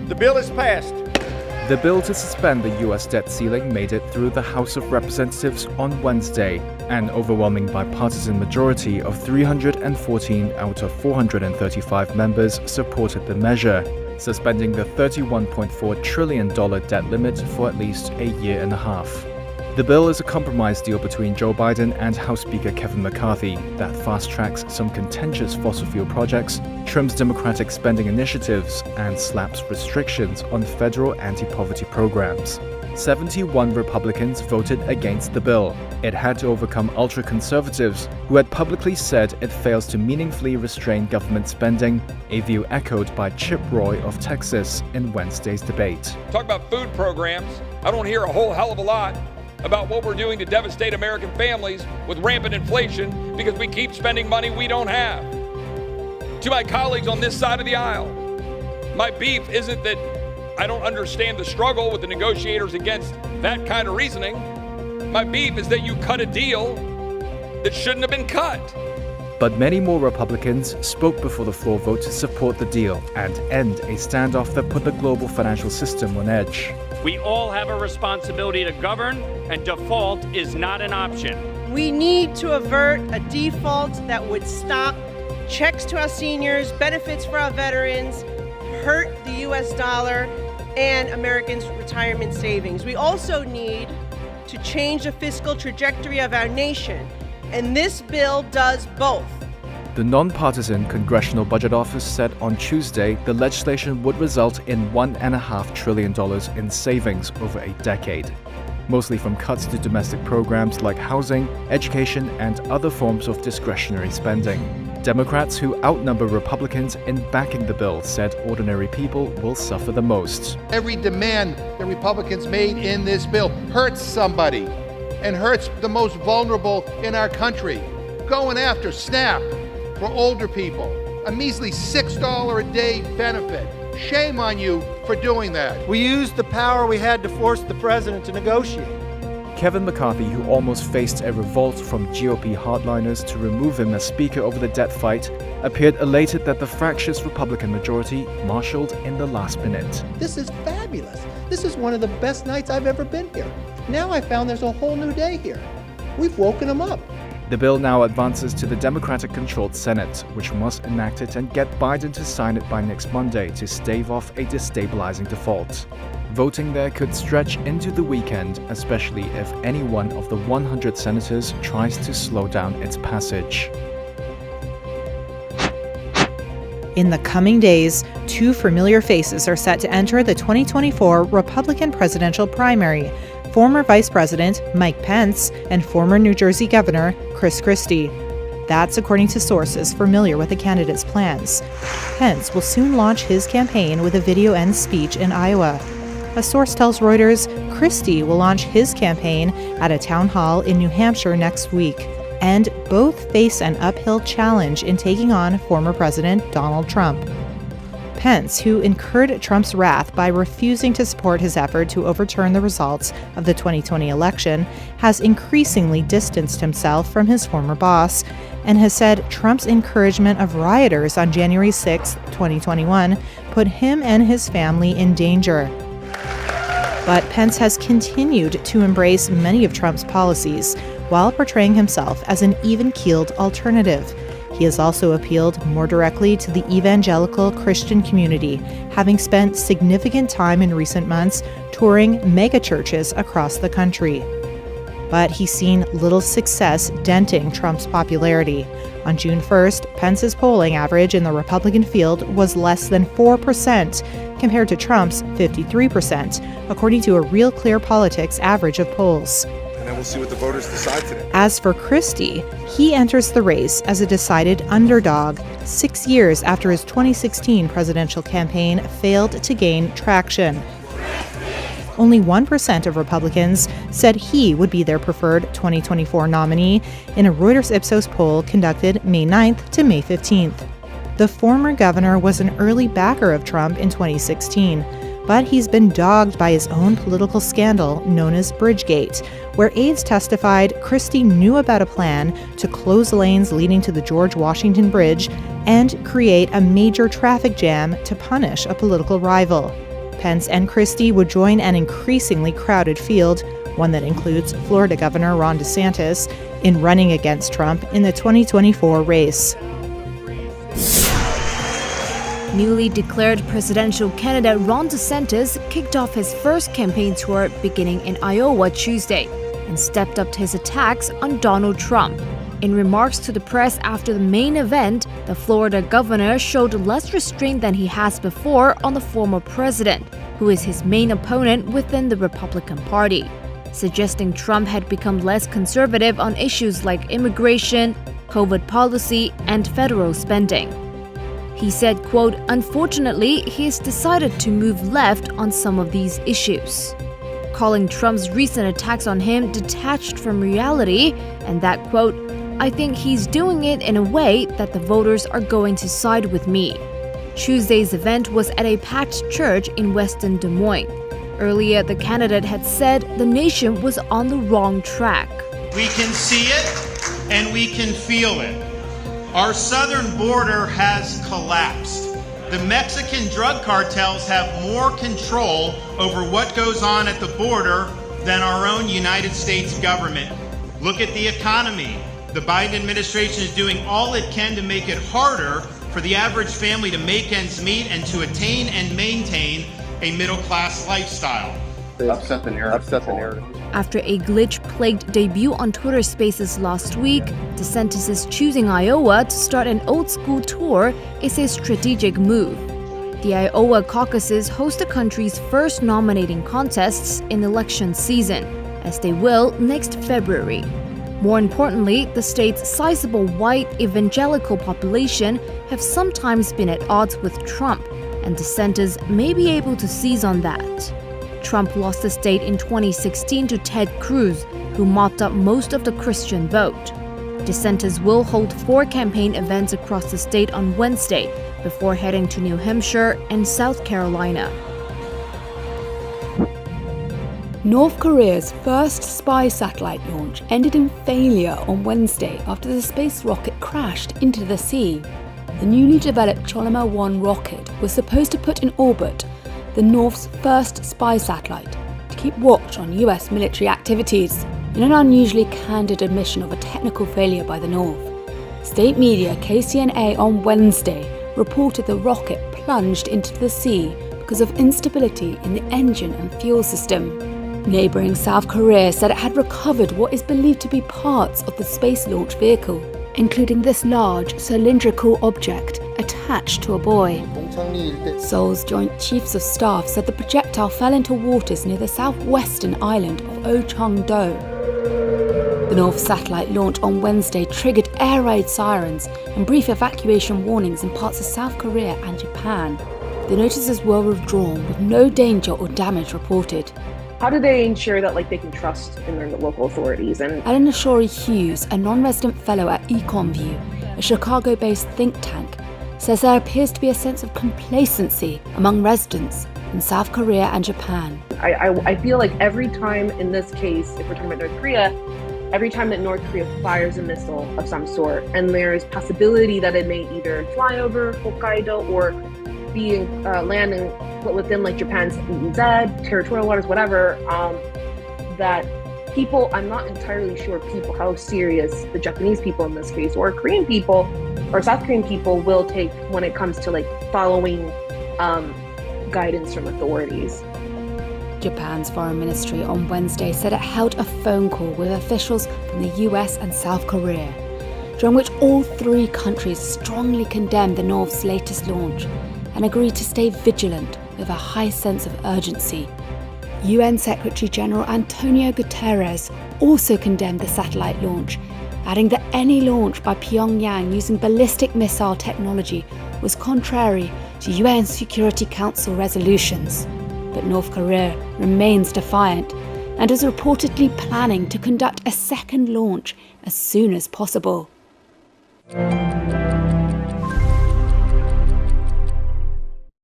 The bill is passed. The bill to suspend the U.S. debt ceiling made it through the House of Representatives on Wednesday. An overwhelming bipartisan majority of 314 out of 435 members supported the measure, suspending the $31.4 trillion debt limit for at least a year and a half. The bill is a compromise deal between Joe Biden and House Speaker Kevin McCarthy that fast-tracks some contentious fossil fuel projects, trims Democratic spending initiatives, and slaps restrictions on federal anti-poverty programs. 71 Republicans voted against the bill. It had to overcome ultra-conservatives, who had publicly said it fails to meaningfully restrain government spending, a view echoed by Chip Roy of Texas in Wednesday's debate. Talk about food programs. I don't hear a whole hell of a lot about what we're doing to devastate American families with rampant inflation because we keep spending money we don't have. To my colleagues on this side of the aisle, my beef isn't that I don't understand the struggle with the negotiators against that kind of reasoning. My beef is that you cut a deal that shouldn't have been cut. But many more Republicans spoke before the floor vote to support the deal and end a standoff that put the global financial system on edge. We all have a responsibility to govern, and default is not an option. We need to avert a default that would stop checks to our seniors, benefits for our veterans, hurt the U.S. dollar and Americans' retirement savings. We also need to change the fiscal trajectory of our nation, and this bill does both. The nonpartisan Congressional Budget Office said on Tuesday the legislation would result in $1.5 trillion in savings over a decade, mostly from cuts to domestic programs like housing, education, and other forms of discretionary spending. Democrats who outnumber Republicans in backing the bill said ordinary people will suffer the most. Every demand that Republicans made in this bill hurts somebody and hurts the most vulnerable in our country. Going after SNAP for older people, a measly $6 a day benefit. Shame on you for doing that. We used the power we had to force the president to negotiate. Kevin McCarthy, who almost faced a revolt from GOP hardliners to remove him as Speaker over the debt fight, appeared elated that the fractious Republican majority marshaled in the last minute. This is fabulous. This is one of the best nights I've ever been here. Now I found there's a whole new day here. We've woken them up. The bill now advances to the Democratic-controlled Senate, which must enact it and get Biden to sign it by next Monday to stave off a destabilizing default. Voting there could stretch into the weekend, especially if any one of the 100 senators tries to slow down its passage. In the coming days, two familiar faces are set to enter the 2024 Republican presidential primary: former Vice President Mike Pence and former New Jersey Governor Chris Christie. That's according to sources familiar with the candidate's plans. Pence will soon launch his campaign with a video and speech in Iowa. A source tells Reuters Christie will launch his campaign at a town hall in New Hampshire next week. And both face an uphill challenge in taking on former President Donald Trump. Pence, who incurred Trump's wrath by refusing to support his effort to overturn the results of the 2020 election, has increasingly distanced himself from his former boss and has said Trump's encouragement of rioters on January 6, 2021, put him and his family in danger. But Pence has continued to embrace many of Trump's policies while portraying himself as an even-keeled alternative. He has also appealed more directly to the evangelical Christian community, having spent significant time in recent months touring megachurches across the country. But he's seen little success denting Trump's popularity. On June 1st, Pence's polling average in the Republican field was less than 4%, compared to Trump's 53%, according to a Real Clear Politics average of polls. And then we'll see what the voters decide today. As for Christie, he enters the race as a decided underdog, 6 years after his 2016 presidential campaign failed to gain traction. Only 1% of Republicans said he would be their preferred 2024 nominee in a Reuters Ipsos poll conducted May 9th to May 15th. The former governor was an early backer of Trump in 2016, but he's been dogged by his own political scandal known as Bridgegate, where aides testified Christie knew about a plan to close lanes leading to the George Washington Bridge and create a major traffic jam to punish a political rival. Pence and Christie would join an increasingly crowded field, one that includes Florida Governor Ron DeSantis, in running against Trump in the 2024 race. Newly declared presidential candidate Ron DeSantis kicked off his first campaign tour beginning in Iowa Tuesday and stepped up to his attacks on Donald Trump. In remarks to the press after the main event, the Florida governor showed less restraint than he has before on the former president, who is his main opponent within the Republican Party, suggesting Trump had become less conservative on issues like immigration, COVID policy, and federal spending. He said, quote, "Unfortunately, he has decided to move left on some of these issues," calling Trump's recent attacks on him detached from reality, and that, quote, "I think he's doing it in a way that the voters are going to side with me." Tuesday's event was at a packed church in Western Des Moines. Earlier, the candidate had said the nation was on the wrong track. We can see it and we can feel it. Our southern border has collapsed. The Mexican drug cartels have more control over what goes on at the border than our own United States government. Look at the economy. The Biden administration is doing all it can to make it harder for the average family to make ends meet and to attain and maintain a middle-class lifestyle. Upset the narrative. After a glitch-plagued debut on Twitter Spaces last week, DeSantis' choosing Iowa to start an old-school tour is a strategic move. The Iowa caucuses host the country's first nominating contests in election season, as they will next February. More importantly, the state's sizable white evangelical population have sometimes been at odds with Trump, and DeSantis may be able to seize on that. Trump lost the state in 2016 to Ted Cruz, who mopped up most of the Christian vote. DeSantis will hold 4 campaign events across the state on Wednesday before heading to New Hampshire and South Carolina. North Korea's first spy satellite launch ended in failure on Wednesday after the space rocket crashed into the sea. The newly developed Cholima-1 rocket was supposed to put in orbit the North's first spy satellite to keep watch on US military activities, in an unusually candid admission of a technical failure by the North. State media KCNA on Wednesday reported the rocket plunged into the sea because of instability in the engine and fuel system. Neighbouring South Korea said it had recovered what is believed to be parts of the space launch vehicle, including this large cylindrical object attached to a buoy. Seoul's Joint Chiefs of Staff said the projectile fell into waters near the southwestern island of Ochang-do. The North satellite launch on Wednesday triggered air raid sirens and brief evacuation warnings in parts of South Korea and Japan. The notices were withdrawn with no danger or damage reported. How do they ensure that they can trust in their local authorities? And Eleanor Shorey Hughes, a non-resident fellow at EconView, a Chicago-based think tank, says there appears to be a sense of complacency among residents in South Korea and Japan. I feel like every time in this case, if we're talking about North Korea, every time that North Korea fires a missile of some sort, and there is possibility that it may either fly over Hokkaido or be landing within Japan's EEZ, territorial waters, whatever, that people, I'm not entirely sure how serious the Japanese people in this case, or Korean people, or South Korean people will take when it comes to following guidance from authorities. Japan's foreign ministry on Wednesday said it held a phone call with officials from the US and South Korea, during which all 3 countries strongly condemned the North's latest launch and agreed to stay vigilant with a high sense of urgency. UN Secretary General Antonio Guterres also condemned the satellite launch, adding that any launch by Pyongyang using ballistic missile technology was contrary to UN Security Council resolutions. But North Korea remains defiant and is reportedly planning to conduct a second launch as soon as possible.